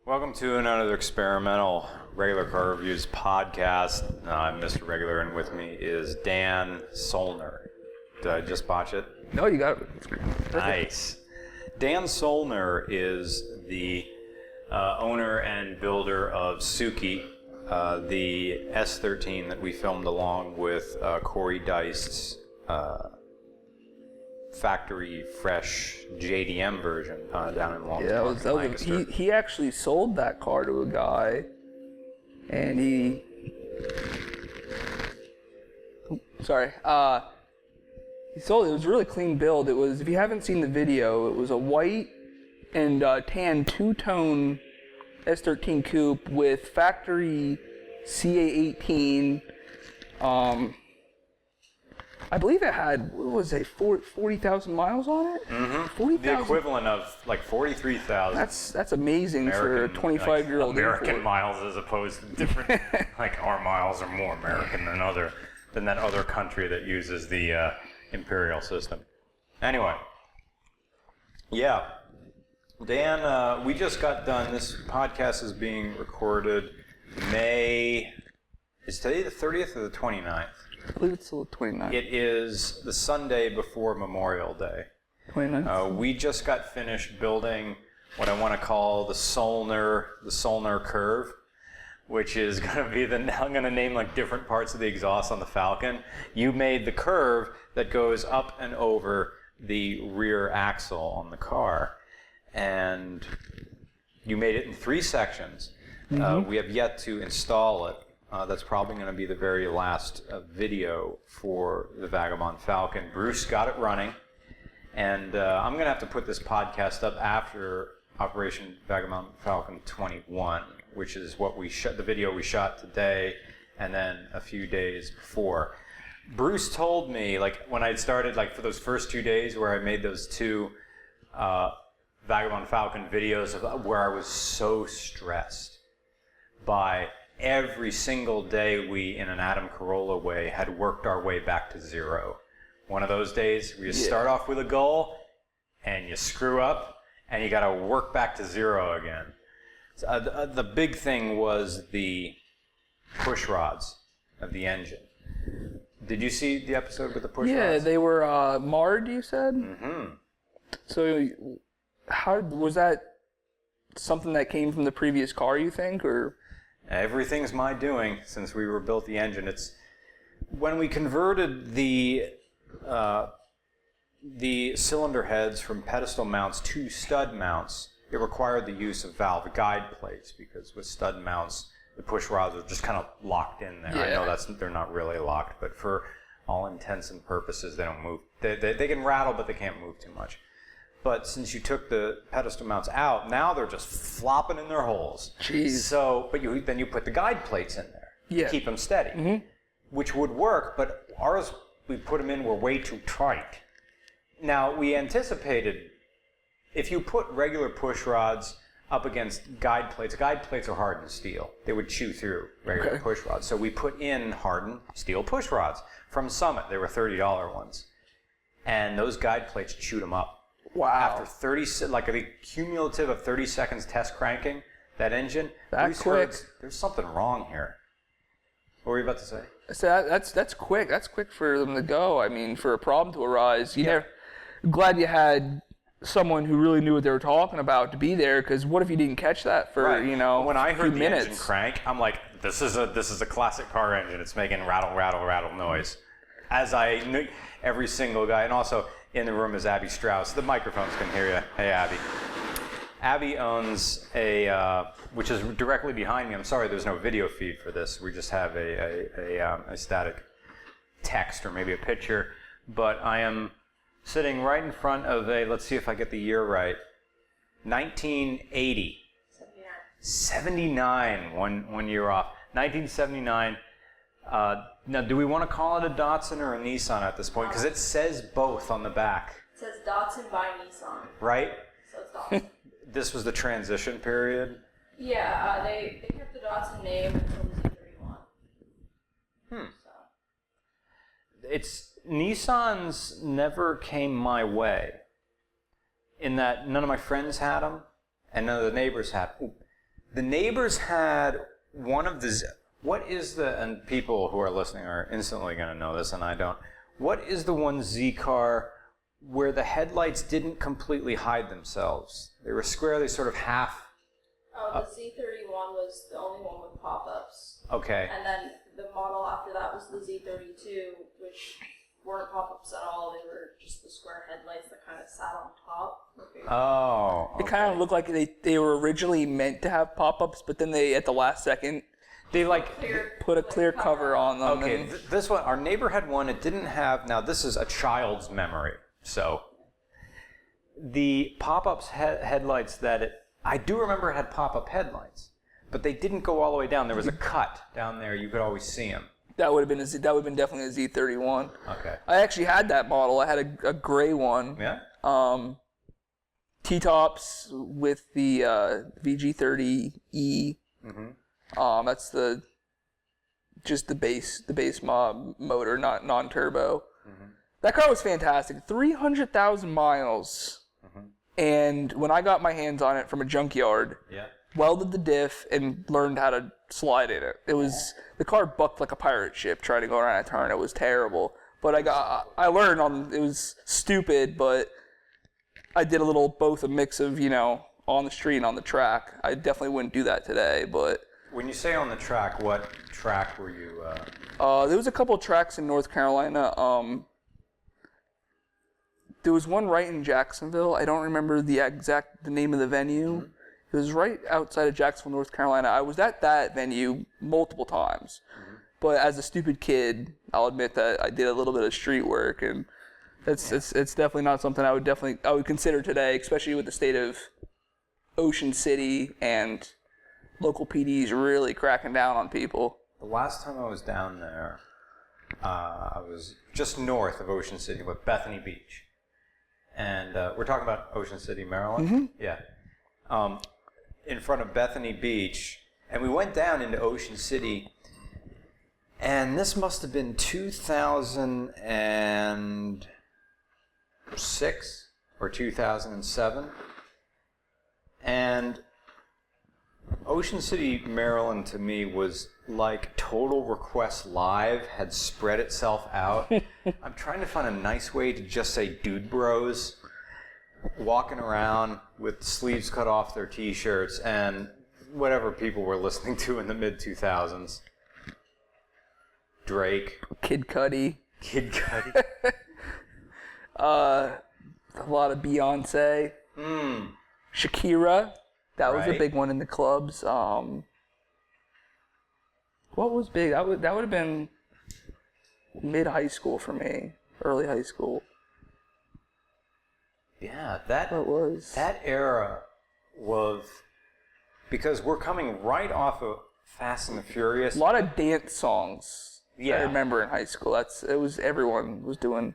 Welcome to another experimental Regular Car Reviews podcast. I'm Mr. Regular, and with me is Dan Soellner. Did I just botch it? No, you got it. Nice. Dan Soellner is the owner and builder of Suki, the S13 that we filmed along with Corey Deist's factory fresh JDM version down in Long Beach. Yeah, he actually sold that car to a guy, and he sold it. It was a really clean build. It was, if you haven't seen the video, it was a white and tan two-tone S13 coupe with factory CA18. I believe it had, what was it, 40,000 miles on it? Mm-hmm. 40,000. The equivalent of like 43,000. That's amazing for a 25-year-old American miles, as opposed to different, like our miles are more American than that other country that uses the imperial system. Anyway, yeah, Dan, we just got done. This podcast is being recorded is today the 30th or the 29th? I believe it's still the 29th. It is the Sunday before Memorial Day. 29th. We just got finished building what I want to call the Soellner curve, which is going to be I'm going to name like different parts of the exhaust on the Falcon. You made the curve that goes up and over the rear axle on the car, and you made it in 3 sections. We have yet to install it. That's probably going to be the very last video for the Vagabond Falcon. Bruce got it running, and I'm going to have to put this podcast up after Operation Vagabond Falcon 21, which is what the video we shot today, and then a few days before. Bruce told me, like, when I'd started, like, for those first 2 days where I made those 2 Vagabond Falcon videos, where I was so stressed by every single day we, in an Adam Carolla way, had worked our way back to zero. One of those days where you start off with a goal, and you screw up, and you got to work back to zero again. So, the big thing was the push rods of the engine. Did you see the episode with the push rods? Yeah, they were marred, you said? Mm-hmm. So, how was that something that came from the previous car, you think, or? Everything's my doing since we rebuilt the engine. It's when we converted the cylinder heads from pedestal mounts to stud mounts, it required the use of valve guide plates, because with stud mounts, the push rods are just kind of locked in there. Yeah. I know they're not really locked, but for all intents and purposes, they don't move. They can rattle, but they can't move too much. But since you took the pedestal mounts out, now they're just flopping in their holes. Jeez. So, but then you put the guide plates in there to keep them steady, which would work. But ours, we put them in, were way too tight. Now, we anticipated if you put regular push rods up against guide plates are hardened steel. They would chew through regular push rods. So we put in hardened steel push rods from Summit. They were $30 ones. And those guide plates chewed them up. Wow. After 30, like a cumulative of 30 seconds test cranking that engine, that quick. There's something wrong here. What were you about to say? So that's quick. That's quick for them to go. I mean, for a problem to arise. Glad you had someone who really knew what they were talking about to be there, because what if you didn't catch that for when I heard the engine crank, I'm like, this is a classic car engine. It's making rattle, rattle, rattle noise. As I knew, every single guy, and also in the room is Abbie Strouse. The microphones can hear you. Hey, Abbie. Abbie owns which is directly behind me. I'm sorry there's no video feed for this. We just have a static text or maybe a picture. But I am sitting right in front of let's see if I get the year right, 1980. 79, one year off. 1979. Now, do we want to call it a Datsun or a Nissan at this point? Because it says both on the back. It says Datsun by Nissan. Right? So it's Datsun. This was the transition period? Yeah, they kept the Datsun name until the Z31. So. Nissans never came my way, in that none of my friends had them, and none of the neighbors had them. The neighbors had one of the... What is the... And people who are listening are instantly going to know this, and I don't. What is the one Z car where the headlights didn't completely hide themselves? They were square, they sort of half... Oh, the Z31 was the only one with pop-ups. Okay. And then the model after that was the Z32, which weren't pop-ups at all. They were just the square headlights that kind of sat on top. Oh, okay. It kind of looked like they were originally meant to have pop-ups, but then they, at the last second, They like... put a clear cover on them. Okay, this one, our neighbor had one, it didn't have... Now, this is a child's memory, so... The pop-ups headlights that it... I do remember it had pop-up headlights, but they didn't go all the way down. There was a cut down there. You could always see them. That would have been definitely a Z31. Okay. I actually had that model. I had a gray one. Yeah? T-tops with the VG30E. Mm-hmm. That's the base motor, not non-turbo. Mm-hmm. That car was fantastic. 300,000 miles. Mm-hmm. And when I got my hands on it from a junkyard, Yeah. welded the diff and learned how to slide in it. The car bucked like a pirate ship trying to go around a turn. It was terrible. But I learned it was stupid, but I did both a mix of, on the street and on the track. I definitely wouldn't do that today, but... When you say on the track, what track were you... There was a couple of tracks in North Carolina. There was one right in Jacksonville. I don't remember the name of the venue. Mm-hmm. It was right outside of Jacksonville, North Carolina. I was at that venue multiple times. Mm-hmm. But as a stupid kid, I'll admit that I did a little bit of street work, and it's definitely not something I would consider today, especially with the state of Ocean City and local PDs really cracking down on people. The last time I was down there, I was just north of Ocean City, with Bethany Beach. And we're talking about Ocean City, Maryland? Mm-hmm. Yeah. In front of Bethany Beach. And we went down into Ocean City. And this must have been 2006 or 2007. And Ocean City, Maryland, to me, was like Total Request Live had spread itself out. I'm trying to find a nice way to just say dude bros walking around with sleeves cut off their t-shirts and whatever people were listening to in the mid-2000s. Drake. Kid Cudi. A lot of Beyonce. Shakira. That was a big one in the clubs. What was big? That would have been mid-high school for me. Early high school. Yeah, that era was... Because we're coming right off of Fast and the Furious. A lot of dance songs. Yeah. I remember in high school. Everyone was doing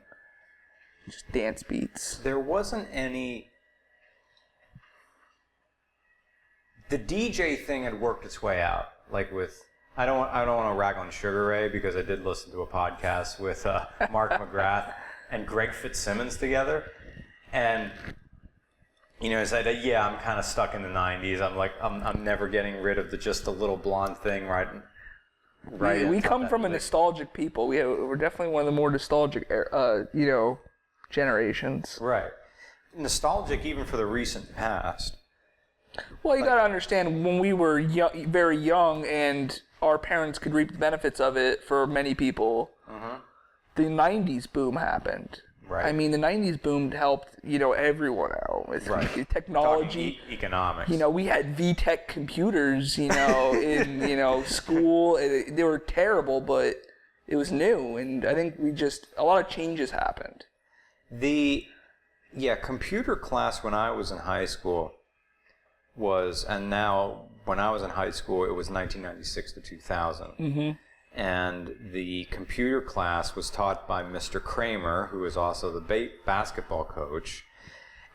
just dance beats. There wasn't any... The DJ thing had worked its way out. Like with... I don't want to rag on Sugar Ray because I did listen to a podcast with Mark McGrath and Greg Fitzsimmons together. And... he said, yeah, I'm kind of stuck in the 90s. I'm never getting rid of just the little blonde thing right. We come from a nostalgic people. We're definitely one of the more nostalgic, generations. Right. Nostalgic even for the recent past. Well, you got to understand, when we were very young and our parents could reap the benefits of it for many people, the 90s boom happened. Right. I mean, the 90s boom helped, everyone out with technology. Economics. We had VTech computers, in, school. They were terrible, but it was new. And I think a lot of changes happened. Computer class when I was in high school and now when I was in high school, it was 1996 to 2000. Mm-hmm. And the computer class was taught by Mr. Kramer, who is also the basketball coach.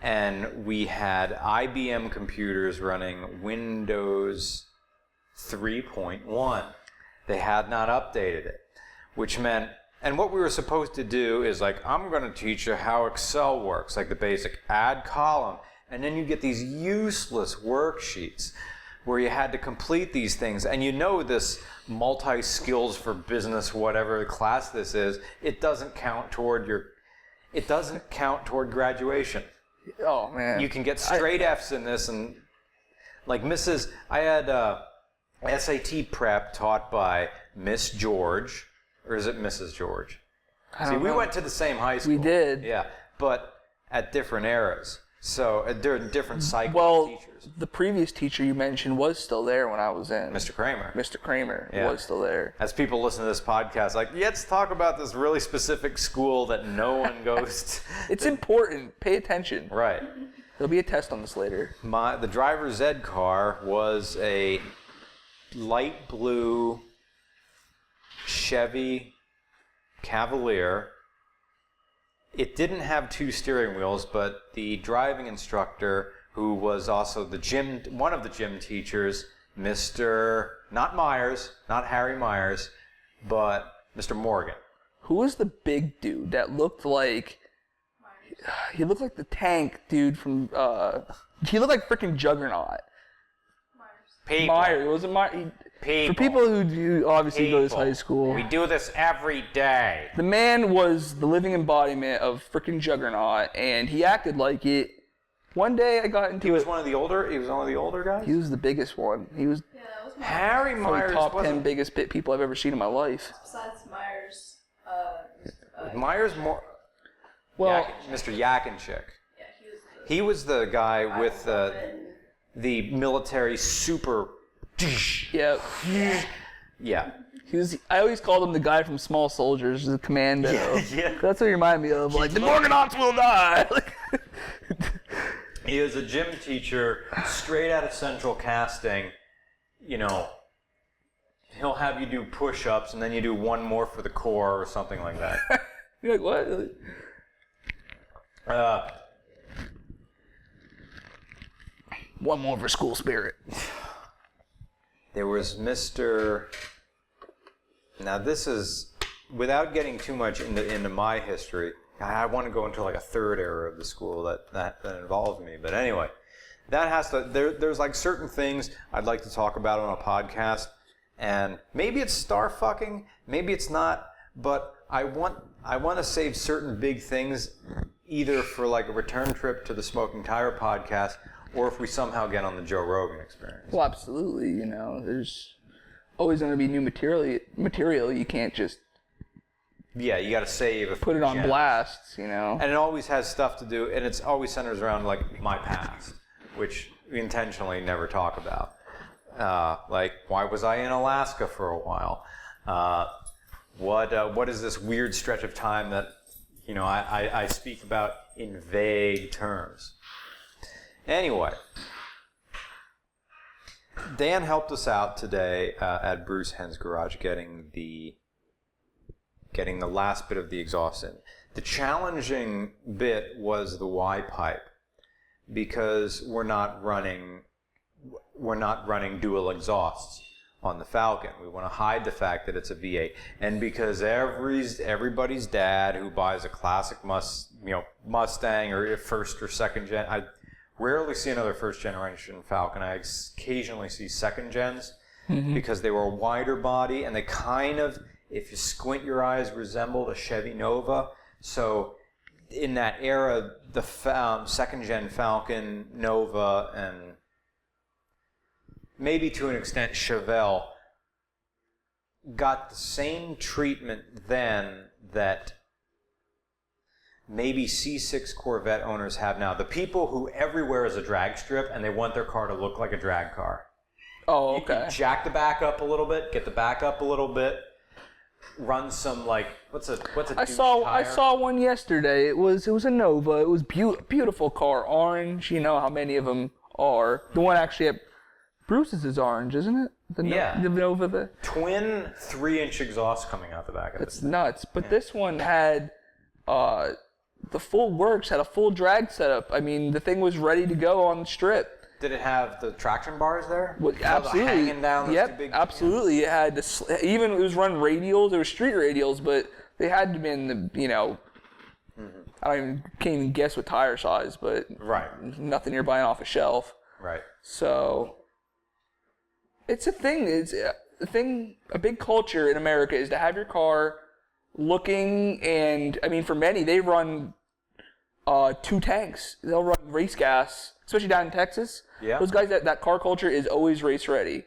And we had IBM computers running Windows 3.1. They had not updated it, which meant, and what we were supposed to do is I'm going to teach you how Excel works, like the basic add column. And then you get these useless worksheets. where you had to complete these things. And this multi-skills for business, whatever class this is, it doesn't count toward graduation. Oh, man. You can get straight F's in this, and like I had SAT prep taught by Miss George, or is it Mrs. George? We went to the same high school. We did. Yeah, but at different eras. So during different cycles of teachers. The previous teacher you mentioned was still there when I was in. Mr. Kramer. Mr. Kramer was still there. As people listen to this podcast, like, let's talk about this really specific school that no one goes to. It's important. Pay attention. Right. There'll be a test on this later. The driver's ed car was a light blue Chevy Cavalier. It didn't have 2 steering wheels, but the driving instructor, who was also one of the gym teachers, Mr. not Myers, not Harry Myers, but Mr. Morgan. Who was the big dude that looked like... He looked like the tank dude from... he looked like freaking Juggernaut. Myers. It wasn't Myers. For people who obviously go to this high school. We do this every day. The man was the living embodiment of freaking Juggernaut, and he acted like it. One day I got into He was one of the older guys? He was the biggest one. He was Harry Myers. Top 10 biggest people I've ever seen in my life. Besides Myers, Myers more. Well, Mr. Yakinchik. Yeah, He was the guy with the military super. Yeah. Yeah. I always called him the guy from Small Soldiers, the commando. Yeah. That's what he reminded me of. Like, the Morganauts will die! He is a gym teacher straight out of Central Casting. He'll have you do push-ups, and then you do one more for the core or something like that. You're like, what? One more for school spirit. There was Mr. Now this is, without getting too much into my history, I want to go into like a third era of the school that involves me. But anyway, that has to, there's like certain things I'd like to talk about on a podcast, and maybe it's star fucking, maybe it's not, but I want to save certain big things either for like a return trip to the Smoking Tire podcast, or if we somehow get on the Joe Rogan Experience. Well, absolutely. There's always going to be new material. You can't just you got to save. Put it on blasts, And it always has stuff to do, and it always centers around like my past, which we intentionally never talk about. Like, why was I in Alaska for a while? What is this weird stretch of time that I speak about in vague terms? Anyway, Dan helped us out today at Bruce Henn's garage getting the last bit of the exhaust in. The challenging bit was the Y pipe, because we're not running dual exhausts on the Falcon. We want to hide the fact that it's a V8, and because everybody's dad who buys a classic Mustang or first or second gen, I rarely see another first generation Falcon. I occasionally see second gens, because they were a wider body and they kind of, if you squint your eyes, resembled a Chevy Nova. So in that era, the second gen Falcon, Nova, and maybe to an extent Chevelle got the same treatment then that maybe C6 Corvette owners have now. The people who everywhere is a drag strip and they want their car to look like a drag car. Oh, okay. You jack the back up a little bit, get the back up a little bit, run some what's a I saw one yesterday. It was a Nova. It was beautiful car, orange. You know how many of them are. The one actually at Bruce's is orange, isn't it? The Nova. The twin 3-inch exhaust coming out the back of it. It's nuts. But this one had the full works, had a full drag setup. I mean, the thing was ready to go on the strip. Did it have the traction bars there? Well, absolutely. Hanging down those two big, absolutely. It had even it was run radials. There were street radials, but they had to be in the can't even guess what tire size, but right, nothing you're buying off a shelf. Right. So It's a thing. It's a thing. A big culture in America is to have your car looking, and I mean, for many, they run 2 tanks. They'll run race gas, especially down in Texas. Yeah. Those guys, that car culture is always race ready,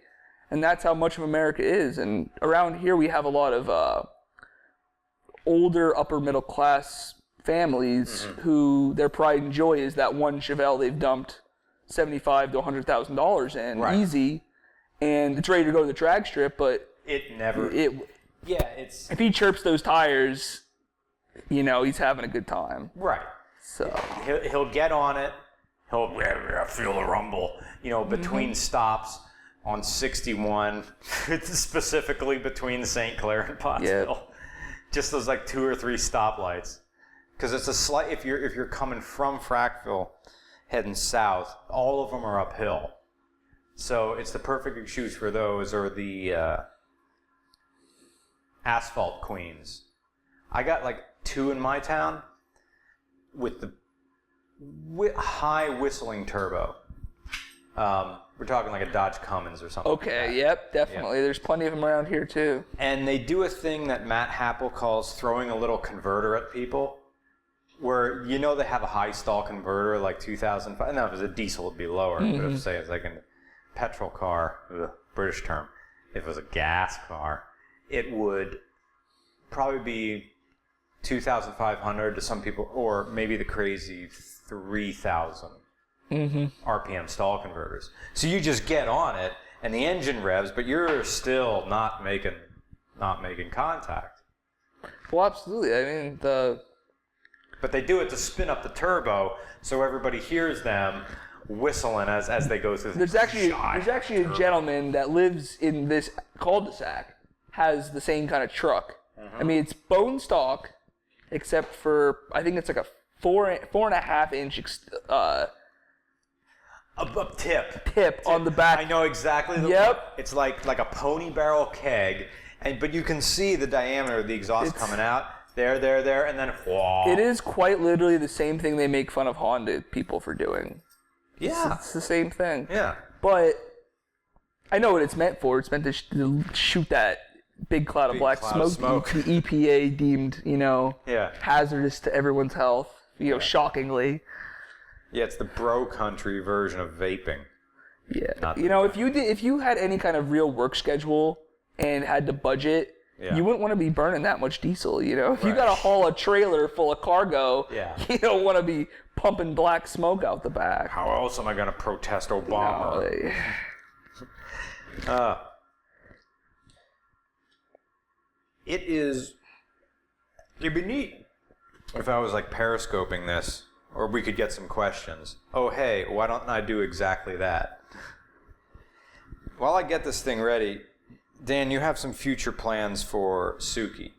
and that's how much of America is. And around here, we have a lot of older, upper middle class families who their pride and joy is that one Chevelle they've dumped $75,000 to $100,000 in, Right. easy, and it's ready to go to the drag strip. But It never. Yeah, it's if he chirps those tires, he's having a good time. right. So He'll get on it. He'll feel the rumble. Between stops on 61, specifically between St. Clair and Pottsville. Just those like 2 or 3 stoplights. Because it's a slight. If you're coming from Frackville, heading south, all of them are uphill. So it's the perfect excuse for those, or the asphalt queens. I got like 2 in my town with the high whistling turbo. We're talking like a Dodge Cummins or something. okay, like that. yep, definitely. Yeah. There's plenty of them around here too. And they do a thing that Matt Happel calls throwing a little converter at people, where they have a high stall converter like 2005. No, if it was a diesel, it'd be lower. But if say it's like a petrol car, British term, if it was a gas car, it would probably be 2,500 to some people, or maybe the crazy 3,000 RPM stall converters. So you just get on it, and the engine revs, but you're still not making contact. Well, absolutely. I mean, But they do it to spin up the turbo, so everybody hears them whistling as they go through. there's actually a gentleman that lives in this cul-de-sac, has the same kind of truck. I mean, it's bone stock, except for I think it's like a 4.5 inch a tip on the back. I know exactly. Yep. It's like a pony barrel keg, but you can see the diameter of the exhaust coming out. There, and then whoa. It is quite literally the same thing they make fun of Honda people for doing. Yeah. It's the same thing. Yeah. But I know what it's meant for. It's meant to shoot that big cloud of black smoke. The EPA deemed, hazardous to everyone's health. Shockingly. Yeah, it's the bro country version of vaping. Yeah. If you had any kind of real work schedule and had to budget, you wouldn't want to be burning that much diesel, If you got to haul a trailer full of cargo, you don't want to be pumping black smoke out the back. How else am I going to protest Obama? It'd be neat if I was like periscoping this, or we could get some questions. Oh, hey, why don't I do exactly that? While I get this thing ready, Dan, you have some future plans for Suki.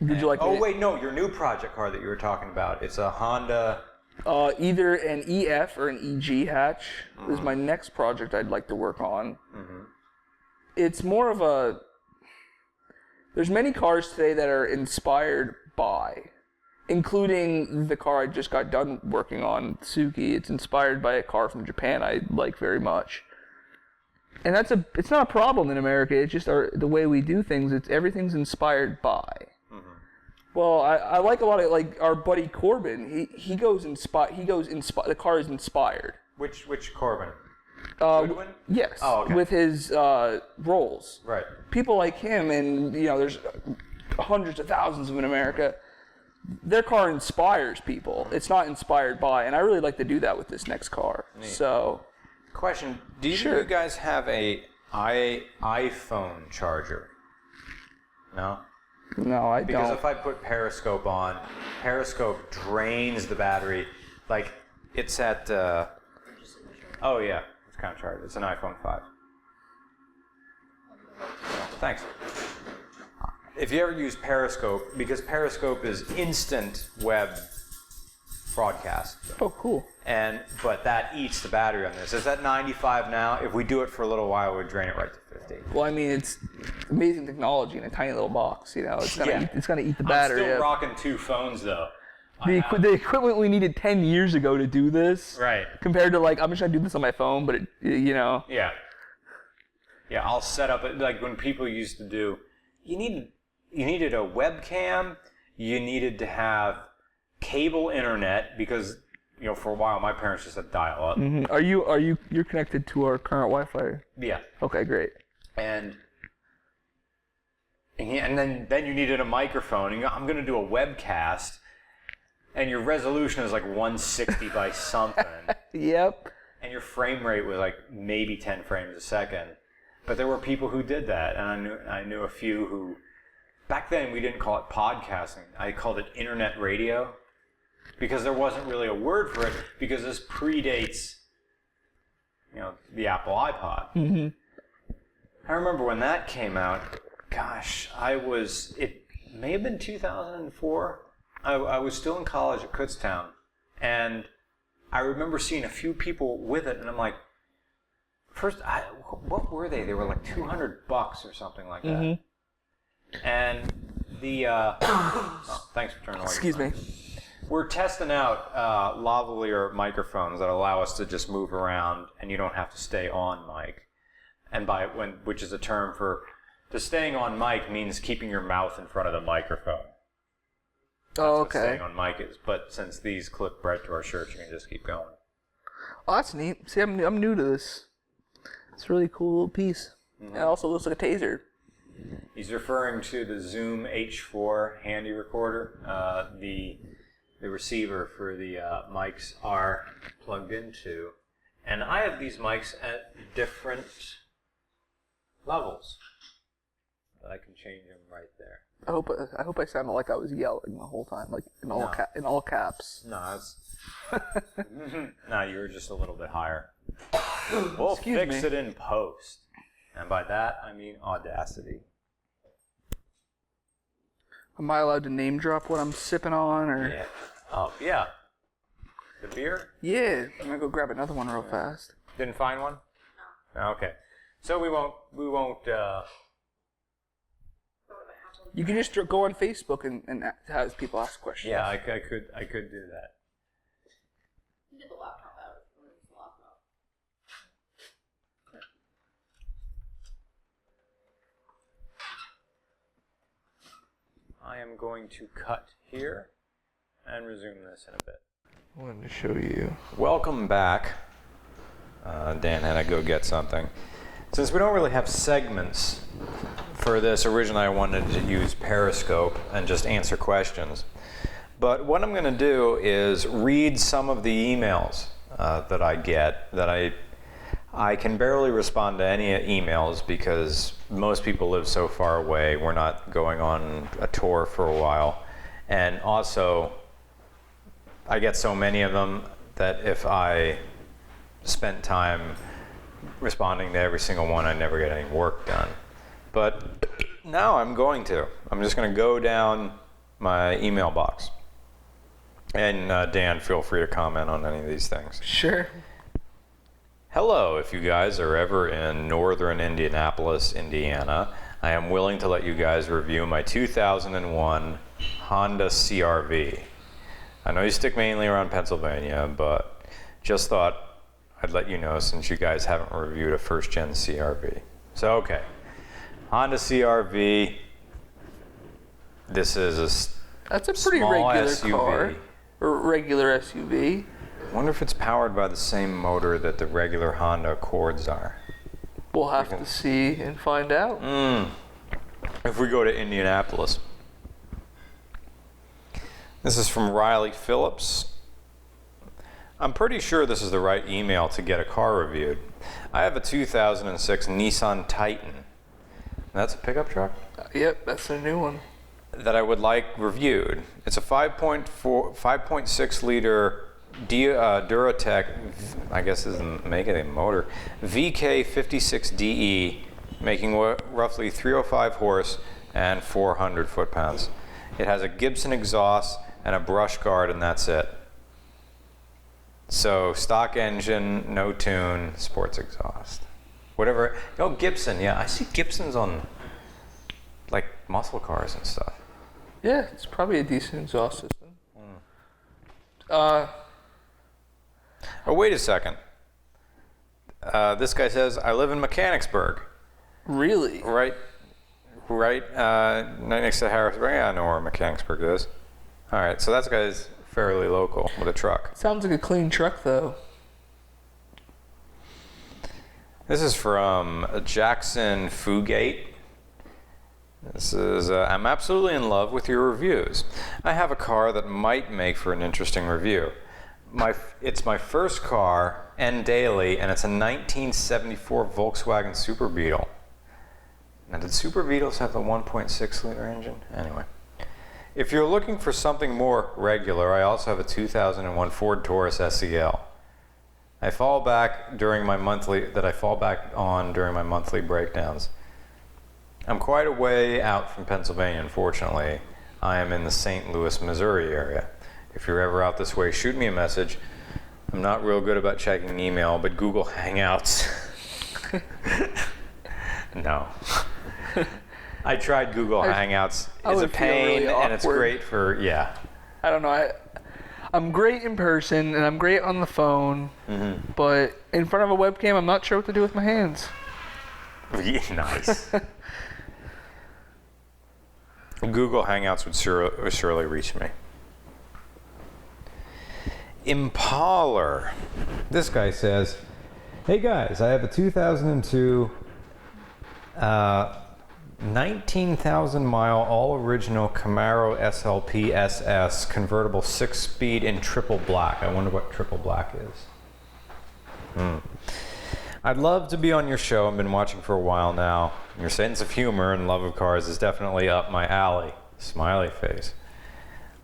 Would you like? No, your new project car that you were talking about. It's a Honda. Either an EF or an EG hatch is my next project I'd like to work on. It's more of a. There's many cars today that are inspired by, including the car I just got done working on, Suki. It's inspired by a car from Japan I like very much. And it's not a problem in America. It's just the way we do things. Everything's inspired by. Well, I like a lot of like our buddy Corbin. He goes the car is inspired. Which Corbin? Goodwin? Yes. Oh, okay. With his Rolls. Right. People like him, and there's hundreds of thousands of them in America. Their car inspires people. It's not inspired by, and I really like to do that with this next car. Neat. So. Question: do you guys have a iPhone charger? No. No, I don't. Because if I put Periscope on, Periscope drains the battery. Like it's at. Oh yeah, it's kind of charged. It's an iPhone 5. Thanks. If you ever use Periscope, because Periscope is instant web broadcast. Oh, cool. But that eats the battery on this. It's at 95 now. If we do it for a little while, we'd drain it right to 50. Well, I mean, it's amazing technology in a tiny little box. It's gonna eat the battery. I'm still rocking 2 phones though. The equipment we needed 10 years ago to do this. Right. Compared to I'm just trying to do this on my phone, but Yeah. Yeah, I'll set up it like when people used to do. You needed a webcam. You needed to have cable internet because for a while my parents just had dial-up. Mm-hmm. You're connected to our current Wi-Fi? Yeah. Okay, great. And then you needed a microphone. And I'm going to do a webcast, and your resolution is like 160 by something. Yep. And your frame rate was like maybe 10 frames a second. But there were people who did that, and I knew a few who. Back then, we didn't call it podcasting. I called it internet radio, because there wasn't really a word for it. Because this predates, the Apple iPod. Mm-hmm. I remember when that came out. Gosh, it may have been 2004. I was still in college at Kutztown, and I remember seeing a few people with it, and I'm like, what were they? They were like $200 or something like that. Mm-hmm. And the, thanks for turning away. Excuse me. We're testing out lavalier microphones that allow us to just move around, and you don't have to stay on mic. And which is a term for. To staying on mic means keeping your mouth in front of the microphone. That's what staying on mic is. But since these clip right to our shirts, you can just keep going. Oh, that's neat. See, I'm new to this. It's a really cool little piece. Mm-hmm. It also looks like a taser. He's referring to the Zoom H4 handy recorder. The receiver for the mics are plugged into. And I have these mics at different levels. I can change them right there. I hope I sounded like I was yelling the whole time, like in all caps. No, no, you were just a little bit higher. We'll fix it in post, and by that I mean Audacity. Am I allowed to name drop what I'm sipping on, or? Yeah. Oh yeah. The beer? Yeah. I'm gonna go grab another one real fast. Didn't find one? No. Okay. So we won't. You can just go on Facebook and have people ask questions. Yeah, I could do that. You get the laptop out. The laptop. I am going to cut here and resume this in a bit. I wanted to show you. Welcome back. Dan had to go get something. Since we don't really have segments for this, originally I wanted to use Periscope and just answer questions. But what I'm going to do is read some of the emails that I get. That I can barely respond to any emails because most people live so far away. We're not going on a tour for a while. And also, I get so many of them that if I spent time responding to every single one, I never get any work done. But now I'm going to. I'm just going to go down my email box. And Dan, feel free to comment on any of these things. Sure. Hello, if you guys are ever in northern Indianapolis, Indiana, I am willing to let you guys review my 2001 Honda CR-V. I know you stick mainly around Pennsylvania, but just thought I'd let you know since you guys haven't reviewed a first-gen CR-V. So, okay. Honda CR-V. This is That's a pretty regular SUV. car. Or regular SUV. I wonder if it's powered by the same motor that the regular Honda Accords are. We'll have to see and find out. If we go to Indianapolis. This is from Riley Phillips. I'm pretty sure this is the right email to get a car reviewed. I have a 2006 Nissan Titan. That's a pickup truck? Yep, that's a new one. That I would like reviewed. It's a 5.6 liter Duratec, I guess this is making a motor, VK56DE, making roughly 305 horse and 400 foot-pounds. It has a Gibson exhaust and a brush guard, and that's it. So stock engine, no tune, sports exhaust. Whatever. Gibson, yeah, I see Gibsons on like muscle cars and stuff. Yeah, it's probably a decent exhaust system. Oh, wait a second. This guy says, I live in Mechanicsburg. Really? Right next to Harrisburg. Yeah, I know where Mechanicsburg is. All right, so that guy's fairly local with a truck. Sounds like a clean truck, though. This is from Jackson Fugate. This is, I'm absolutely in love with your reviews. I have a car that might make for an interesting review. It's my first car, and daily, and it's a 1974 Volkswagen Super Beetle. Now, did Super Beetles have the 1.6 liter engine? Anyway. If you're looking for something more regular, I also have a 2001 Ford Taurus SEL. I fall back on during my monthly breakdowns. I'm quite a way out from Pennsylvania, unfortunately. I am in the St. Louis, Missouri area. If you're ever out this way, shoot me a message. I'm not real good about checking email, but Google Hangouts. No. I tried Google Hangouts. It's a pain, really and it's great for, yeah. I don't know. I'm great in person, and I'm great on the phone, but in front of a webcam, I'm not sure what to do with my hands. Nice. Google Hangouts would surely reach me. Impaler. This guy says, hey guys, I have a 2002 19,000 mile all original Camaro SLP SS convertible 6-speed in triple black. I wonder what triple black is. I'd love to be on your show. I've been watching for a while now. Your sense of humor and love of cars is definitely up my alley. Smiley face.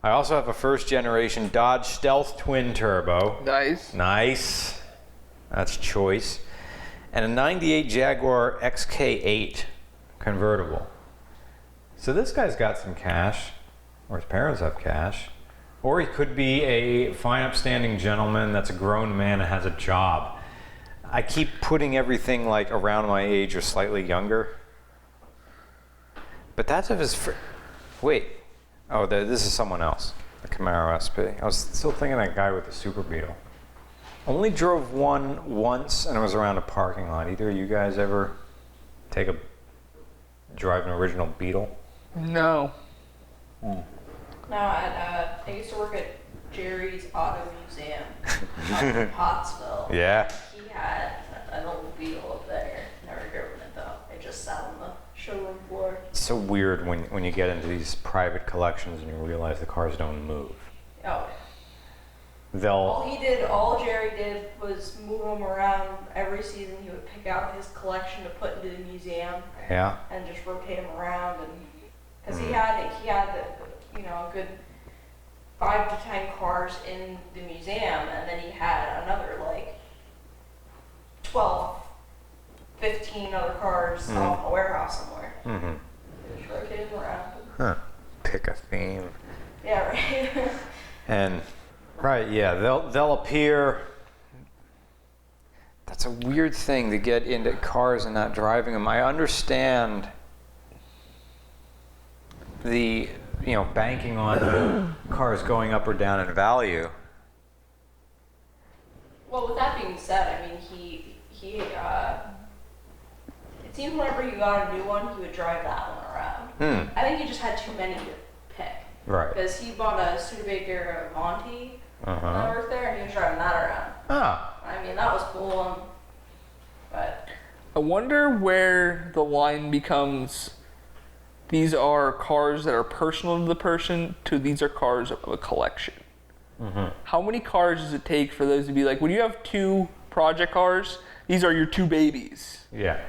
I also have a first generation Dodge Stealth twin turbo. Nice. That's choice. And a 98 Jaguar XK8 convertible. So this guy's got some cash, or his parents have cash, or he could be a fine upstanding gentleman that's a grown man and has a job. I keep putting everything like around my age or slightly younger. But that's of his wait. Oh, this is someone else. The Camaro SP. I was still thinking that guy with the Super Beetle. Only drove one once, and it was around a parking lot. Either of you guys ever drive an original Beetle? No. No, I used to work at Jerry's Auto Museum up in Pottsville. Yeah. He had an old Beetle up there. Never driven it though. It just sat on the showroom floor. It's so weird when you get into these private collections and you realize the cars don't move. Oh. All Jerry did was move them around every season. He would pick out his collection to put into the museum. Yeah. And just rotate them around, and because he had a good 5 to 10 cars in the museum, and then he had another like 12, 15 other cars off in a warehouse somewhere. Just rotate them around. Huh. Pick a theme. Yeah, right. And right, yeah, they'll appear. That's a weird thing to get into cars and not driving them. I understand the banking on cars going up or down in value. Well, with that being said, I mean it seems whenever he got a new one, he would drive that one around. I think he just had too many to pick. Right. Because he bought a Studebaker Monty when I worked there, and he was driving that around. I mean, that was cool. But I wonder where the line becomes. These are cars that are personal to the person to these are cars of a collection. How many cars does it take for those to be like, when you have 2 project cars, these are your 2 babies? Yeah.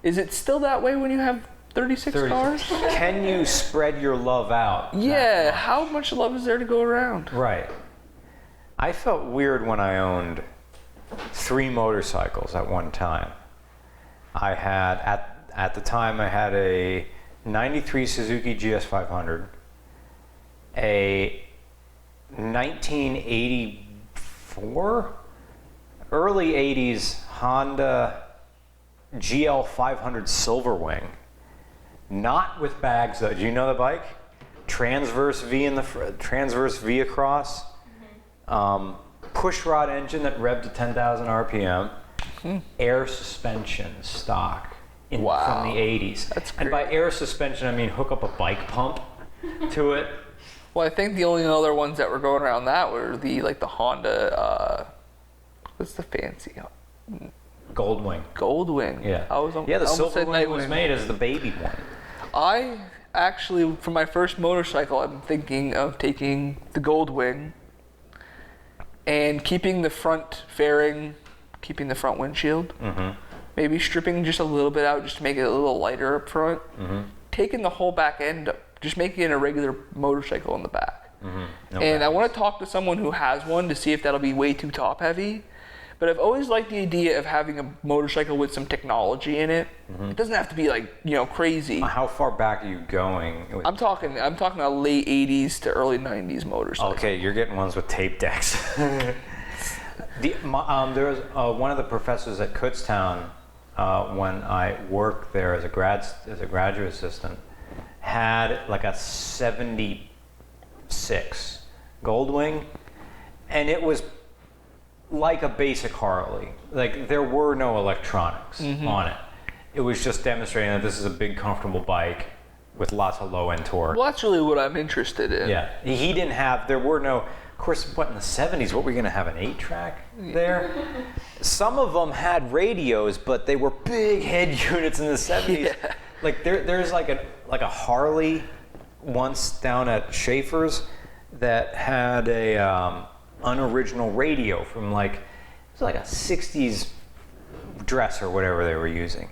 Is it still that way when you have 36 cars? Can you spread your love out? Yeah, how much love is there to go around? Right. I felt weird when I owned 3 motorcycles at one time. I had, at the time, I had a 93 Suzuki GS500, a 1984, early 80s Honda GL500 Silverwing, not with bags though. Do you know the bike? Transverse V across, push rod engine that revved to 10,000 RPM, air suspension stock. from Wow. the 80s. That's And by great. air suspension, I mean hook up a bike pump to it. Well, I think the only other ones that were going around that were the Honda. What's the fancy Goldwing. Goldwing? Yeah. I The almost silver said wing was Nightwing. made as the baby one. I actually, for my first motorcycle, I'm thinking of taking the Goldwing and keeping the front fairing, keeping the front windshield. Maybe stripping just a little bit out just to make it a little lighter up front. Taking the whole back end, just making it a regular motorcycle in the back. And I want to talk to someone who has one to see if that'll be way too top heavy. But I've always liked the idea of having a motorcycle with some technology in it. It doesn't have to be like, crazy. How far back are you going? I'm talking a late 80s to early 90s motorcycle. Okay, you're getting ones with tape decks. There was one of the professors at Kutztown when I worked there as a graduate assistant had like a 76 Goldwing, and it was like a basic Harley. Like there were no electronics on it. It was just demonstrating that this is a big, comfortable bike with lots of low end torque. Well, that's really what I'm interested in. Yeah, he didn't have. There were no. Of course, what in the 70s? What were we going to have, an 8-track there? Some of them had radios, but they were big head units in the 70s. Yeah. Like there's like a Harley once down at Schaefer's that had a unoriginal radio from like it was like a 60s dress or whatever they were using,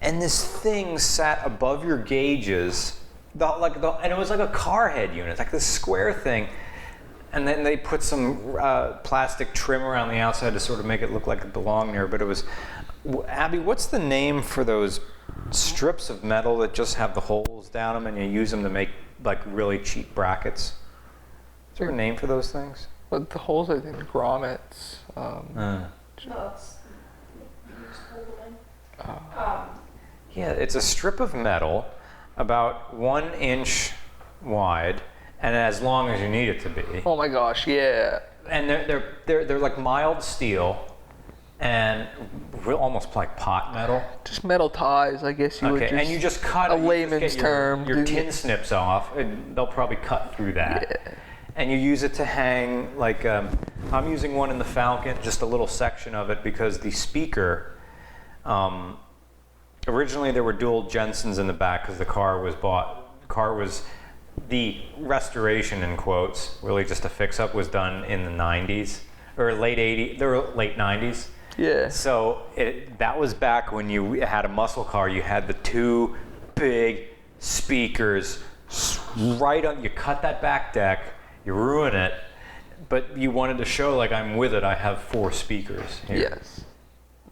and this thing sat above your gauges, and it was like a car head unit, like this square thing. And then they put some plastic trim around the outside to sort of make it look like it belonged there. But it was, Abbie, what's the name for those strips of metal that just have the holes down them and you use them to make like really cheap brackets? Is there a name for those things? But the holes, I think, grommets. No, it's used Goldwing. Yeah, it's a strip of metal about 1 inch wide and as long as you need it to be. Oh my gosh, yeah. And they're like mild steel and almost like pot metal. Just metal ties, I guess you would just... and you just cut a it, you just layman's get term. your tin snips off, and they'll probably cut through that. Yeah. And you use it to hang, like, I'm using one in the Falcon, just a little section of it, because the speaker, originally there were dual Jensens in the back because the car was the restoration, in quotes, really just a fix-up, was done in the 90s, or late 90s. Yeah. So that was back when you had a muscle car. You had the two big speakers right on. You cut that back deck, you ruin it, but you wanted to show like I'm with it. I have 4 speakers here. Yes.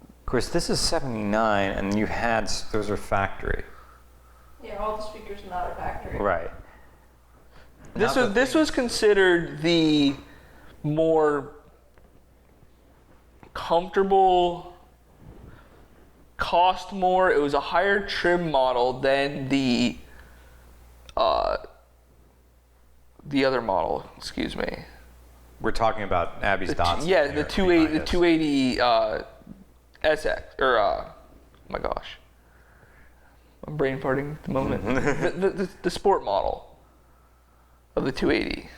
Of course, this is 79, and you had those are factory. Yeah, all the speakers in that are factory. Right. This was considered the more comfortable, cost more. It was a higher trim model than the other model. Excuse me. We're talking about Abbie's Datsun. Yeah, the 280 SX or oh my gosh, I'm brain farting at the moment. the sport model of the 280.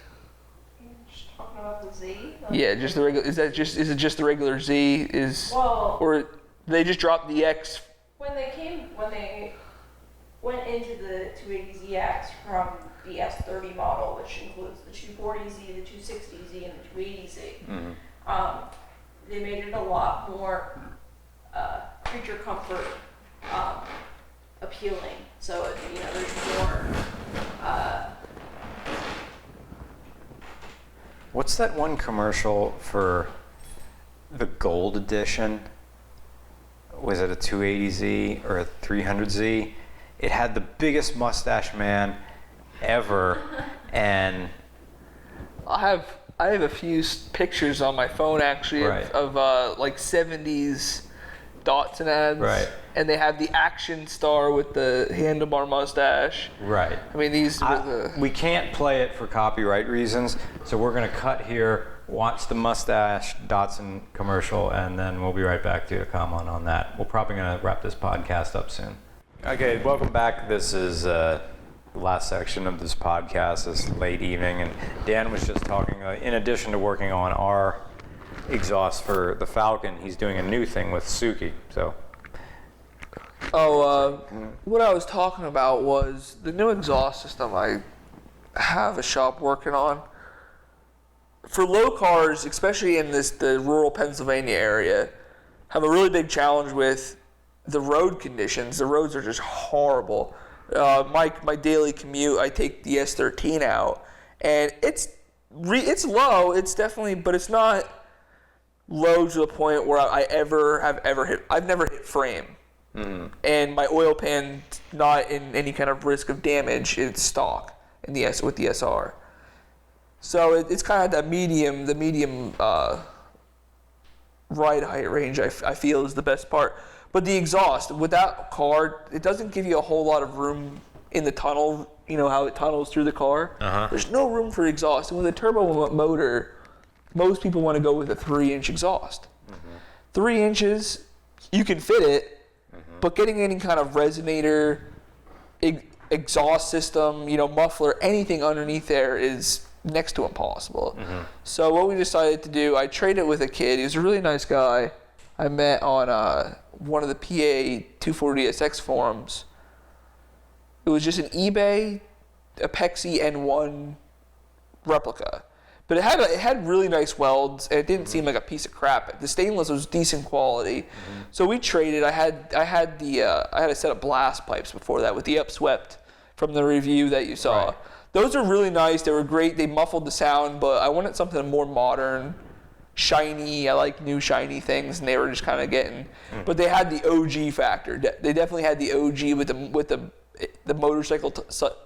You're just talking about the Z? Yeah, just the regular. Is it just the regular Z? Well, Or they just dropped the X? when they went into the 280ZX from the S30 model, which includes the 240Z, the 260Z, and the 280Z, they made it a lot more creature comfort appealing. So there's more. What's that one commercial for the gold edition? Was it a 280Z or a 300Z? It had the biggest mustache man ever, and I have a few pictures on my phone actually Right. of like 70s Datsun ads. Right. And they have the action star with the handlebar mustache. right. I mean these. We can't play it for copyright reasons, so we're going to cut here, watch the mustache Datsun commercial, and then we'll be right back to comment on that. We're probably going to wrap this podcast up soon. Okay, welcome back. This is the last section of this podcast, this late evening, and Dan was just talking, in addition to working on our exhaust for the Falcon, he's doing a new thing with Suki, so. What I was talking about was the new exhaust system I have a shop working on. For low cars, especially in the rural Pennsylvania area, have a really big challenge with the road conditions. The roads are just horrible. My daily commute, I take the S13 out, and it's low. It's definitely, but it's not low to the point where I've never hit frame. Mm-hmm. And my oil pan not in any kind of risk of damage. It's stock with the SR. So it's kind of the medium ride height range. I feel is the best part. But the exhaust with that car, it doesn't give you a whole lot of room in the tunnel. You know how it tunnels through the car. Uh-huh. There's no room for exhaust. And with a turbo motor, most people want to go with a 3-inch exhaust. Mm-hmm. 3 inches, you can fit it, mm-hmm. but getting any kind of resonator, exhaust system, muffler, anything underneath there is next to impossible. Mm-hmm. So what we decided to do, I traded with a kid. He was a really nice guy I met on one of the PA 240SX forums. It was just an eBay Apexi N1 replica. But it had really nice welds, and it didn't seem like a piece of crap. The stainless was decent quality, mm-hmm. so we traded. I had a set of blast pipes before that with the upswept from the review that you saw. Right. Those are really nice. They were great. They muffled the sound, but I wanted something more modern, shiny. I like new shiny things, and they were just kind of getting. Mm. But they had the OG factor. They definitely had the OG with the motorcycle.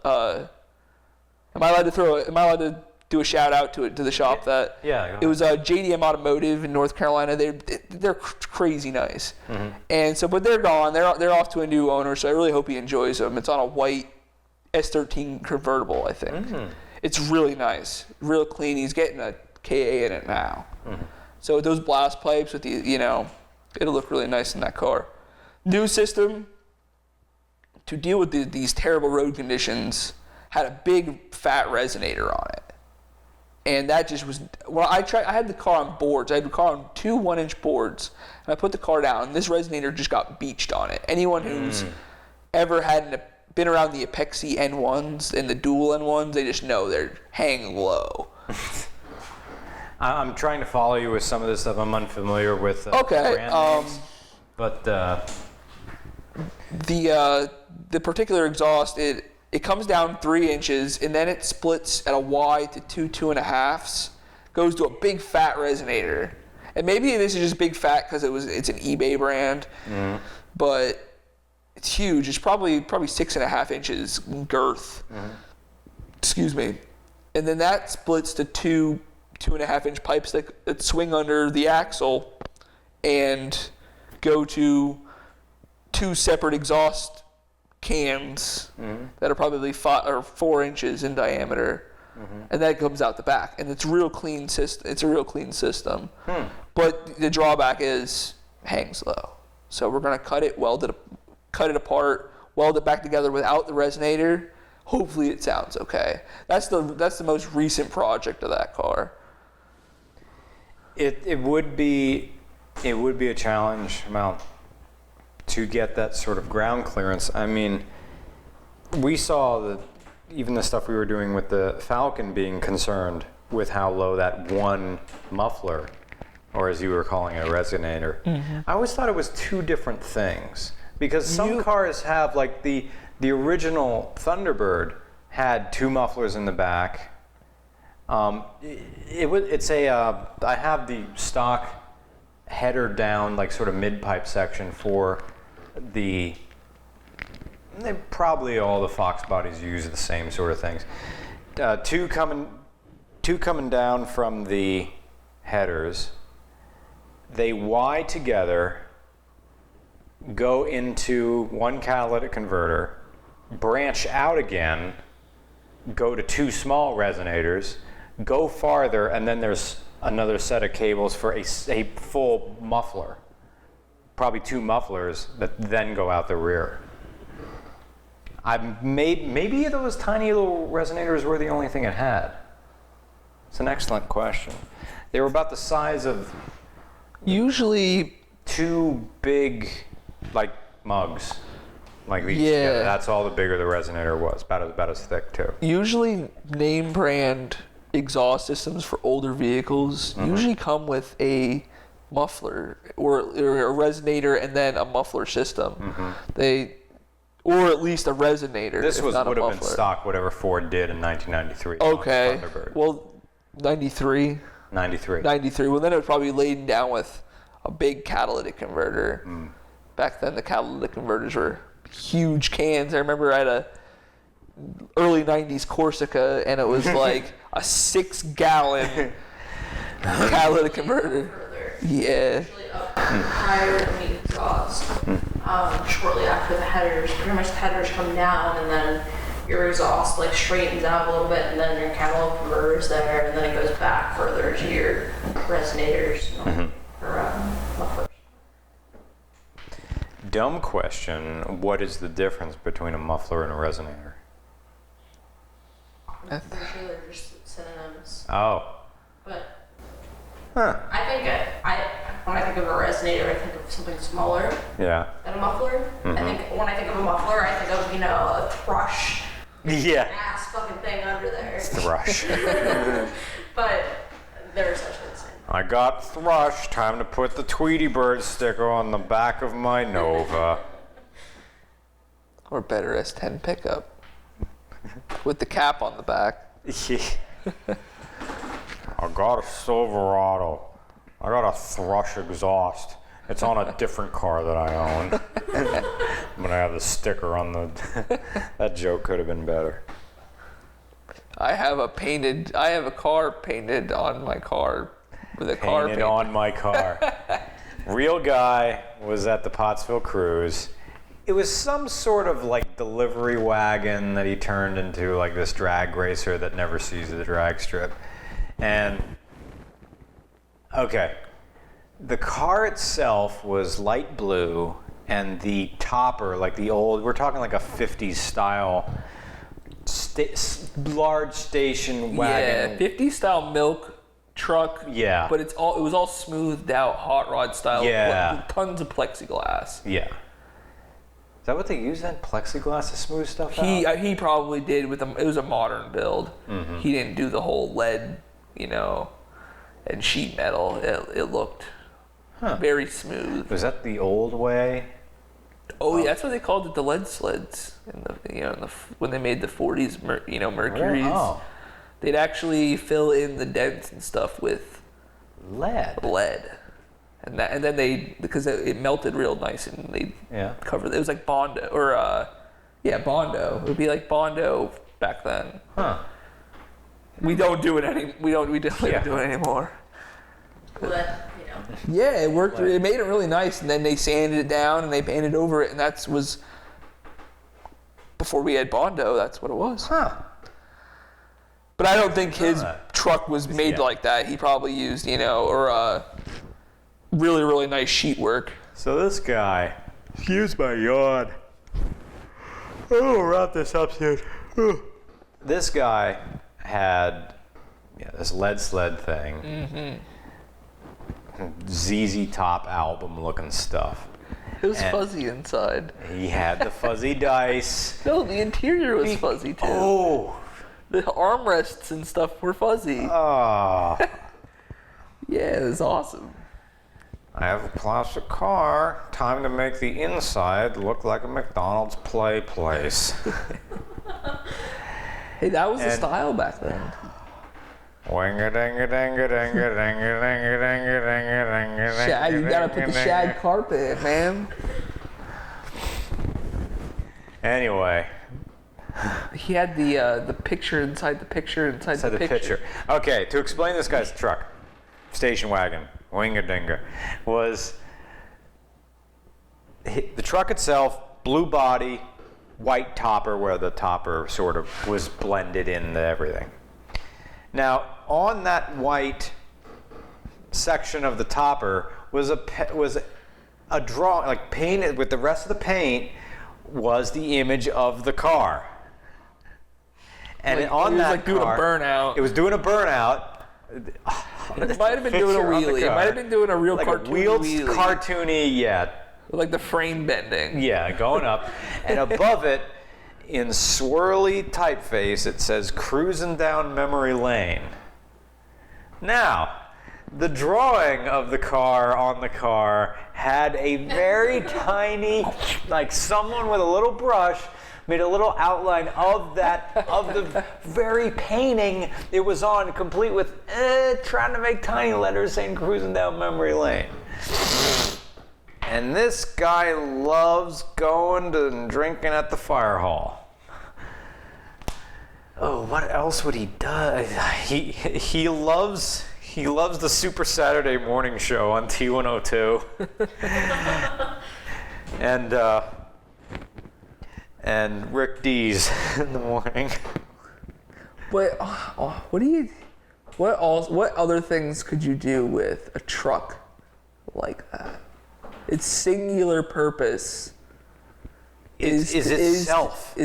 Am I allowed to do a shout out to the shop that it was JDM Automotive in North Carolina. They're crazy nice, mm-hmm. and so but they're gone. They're off to a new owner, so I really hope he enjoys them. It's on a white S13 convertible, I think. Mm-hmm. It's really nice, real clean. He's getting a KA in it now, mm-hmm. so with those blast pipes with it'll look really nice in that car. New system to deal with these terrible road conditions had a big fat resonator on it. And that just was, I had the car on boards. I had the car on 2 1-inch boards. And I put the car down, and this resonator just got beached on it. Anyone who's ever been around the Apexi N1s and the dual N1s, they just know they're hanging low. I'm trying to follow you with some of this stuff. I'm unfamiliar with brand names. But the particular exhaust, it comes down 3 inches, and then it splits at a Y to 2.5s, goes to a big fat resonator. And maybe this is just big fat because it's an eBay brand, but it's huge. It's probably 6.5 inches girth. Excuse me. And then that splits to 2.5-inch pipes that swing under the axle and go to 2 separate exhaust cans that are probably 5 or 4 inches in diameter, and that comes out the back, and it's a real clean system. But the drawback is hangs low. So we're gonna cut it apart, weld it back together without the resonator. Hopefully it sounds okay. That's the most recent project of that car. It would be a challenge to get that sort of ground clearance. I mean, we saw even the stuff we were doing with the Falcon being concerned with how low that one muffler, or as you were calling it, a resonator. Mm-hmm. I always thought it was 2 different things, because some cars have, like the original Thunderbird had 2 mufflers in the back. I have the stock header down, like sort of mid-pipe section for probably all the Fox bodies use the same sort of things. Two coming down from the headers. They Y together, go into one catalytic converter, branch out again, go to 2 small resonators, go farther, and then there's another set of cables for a full muffler. Probably 2 mufflers that then go out the rear. Maybe those tiny little resonators were the only thing it had. It's an excellent question. They were about the size of Usually, 2 big, like, mugs. Like these. Yeah. That's all the bigger the resonator was. About as thick too. usually name brand exhaust systems for older vehicles usually come with a muffler or a resonator and then a muffler system. Or at least a resonator. This if would not a have been muffler. stock, whatever Ford did in 1993. Okay. Thunderbird. Well, 93. 93. 93. Well, then it was probably laden down with a big catalytic converter. Back then, the catalytic converters were huge cans. I remember I had a early 90s Corsica, and it was like a 6-gallon catalytic converter. Further. Yeah. Usually up higher than the exhaust. Shortly after the headers, pretty much the headers come down, and then your exhaust like straightens out a little bit, and then your catalytic converter's there, and then it goes back further to your resonators or mufflers. Dumb question. What is the difference between a muffler and a resonator? I'm pretty sure they're just synonyms. Oh. But Huh. I think when I think of a resonator, I think of something smaller Yeah. than a muffler. I think when I think of a muffler, I think of, a thrush Yeah. ass fucking thing under there. Thrush. But they're essentially the same. I got thrush. Time to put the Tweety Bird sticker on the back of my Nova. Or better, S10 pickup. With the cap on the back. I got a Silverado. I got a Thrush exhaust. It's on a different car that I own. But I have the sticker on the... That joke could have been better. I have a car painted on my car with a car Painted paint. on my car. Real guy was at the Pottsville Cruise. It was some sort of like delivery wagon that he turned into like this drag racer that never sees the drag strip. And okay, the car itself was light blue, and the topper, like the old, we're talking like a 50s style large station wagon. Yeah, 50 style milk truck. Yeah. But it was all smoothed out hot rod style. Yeah. With tons of plexiglass. Yeah. Is that what they use then? Plexiglass to smooth stuff out? He probably did with it was a modern build. He didn't do the whole lead, and sheet metal. It looked very smooth. Was that the old way? Oh yeah, that's what they called it, the lead sleds. When they made the 40s, Mercuries, they'd actually fill in the dents and stuff with lead, and then because it melted real nice, and they covered it. It was like Bondo Bondo. It would be like Bondo back then. We don't do it we definitely don't do it anymore. Well, that, Yeah, it worked. It made it really nice, and then they sanded it down and they painted over it, and that was before we had Bondo. That's what it was. But I don't think his truck was made like that. He probably used, or really, really nice sheet work. So this guy, excuse my yawn. Oh, wrap this up soon. This guy had this lead sled thing. ZZ Top album looking stuff. It was fuzzy inside. He had the fuzzy dice. No, the interior was fuzzy too. Oh. The armrests and stuff were fuzzy. Oh. Yeah, it was awesome. I have a plastic car. Time to make the inside look like a McDonald's play place. Hey, that was the style back then. Winga-dinga-dinga-dinga-dinga-dinga-dinga-dinga-dinga-dinga. Shag, you gotta put the shag carpet in, man. Anyway. He had the picture inside the picture inside the picture. Okay, to explain this guy's truck, station wagon, winga-dinga, was the truck itself, blue body, white topper, where the topper sort of was blended into everything. Now, on that white section of the topper was a drawing, like painted with the rest of the paint, was the image of the car. And Like, on it was that like doing a car, burnout. It was doing a burnout. It might have been doing a wheelie. It might have been doing a real like cartoon a wheeled wheelie. cartoony, yeah. Like the frame bending. Yeah, going up. And above it, in swirly typeface, it says cruising down memory lane. Now, the drawing of the car on the car had a very tiny, like someone with a little brush made a little outline of the very painting it was on, complete with trying to make tiny letters saying cruising down memory lane. And this guy loves going to and drinking at the fire hall. Oh, what else would he do? He loves the Super Saturday morning show on T102. and Rick Dees in the morning. But what other things could you do with a truck like that? Its singular purpose is itself.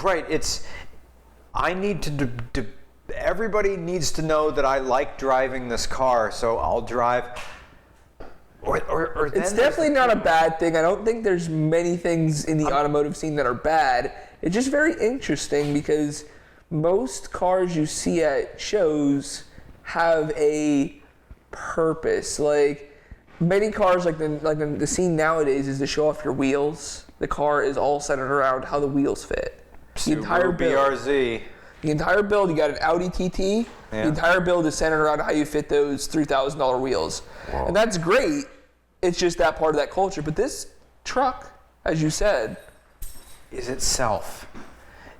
Right. I need to. Everybody needs to know that I like driving this car, so I'll drive. Or it's definitely not a bad thing. I don't think there's many things in the automotive scene that are bad. It's just very interesting because most cars you see at shows have a purpose. Like many cars, the scene nowadays is to show off your wheels. The car is all centered around how the wheels fit. The entire build. BRZ. The entire build, you got an Audi TT. Yeah. The entire build is centered around how you fit those $3,000 wheels. Whoa. And that's great. It's just that part of that culture. But this truck, as you said, is itself.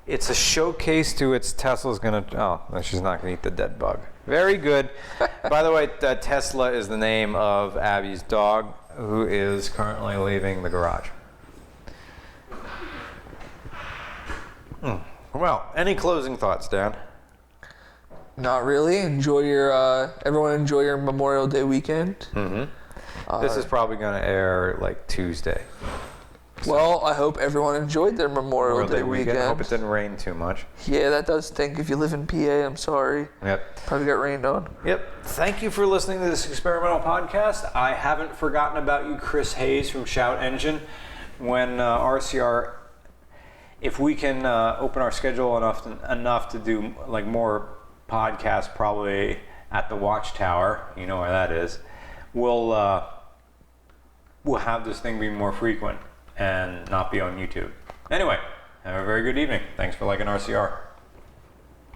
It's a showcase to its Tesla's gonna. Oh, she's not gonna eat the dead bug. Very good. By the way, Tesla is the name of Abbie's dog, who is currently leaving the garage. Well, any closing thoughts, Dan? Not really. Everyone enjoy your Memorial Day weekend. Mm-hmm. This is probably going to air like Tuesday. Well, I hope everyone enjoyed their Memorial Day weekend. I hope it didn't rain too much. Yeah, that does stink. If you live in PA, I'm sorry. Yep. Probably got rained on. Yep. Thank you for listening to this experimental podcast. I haven't forgotten about you, Chris Hayes from Shout Engine. When RCR, if we can open our schedule enough to do like more podcasts, probably at the Watchtower, you know where that is, we'll have this thing be more frequent and not be on YouTube. Anyway, have a very good evening. Thanks for liking RCR.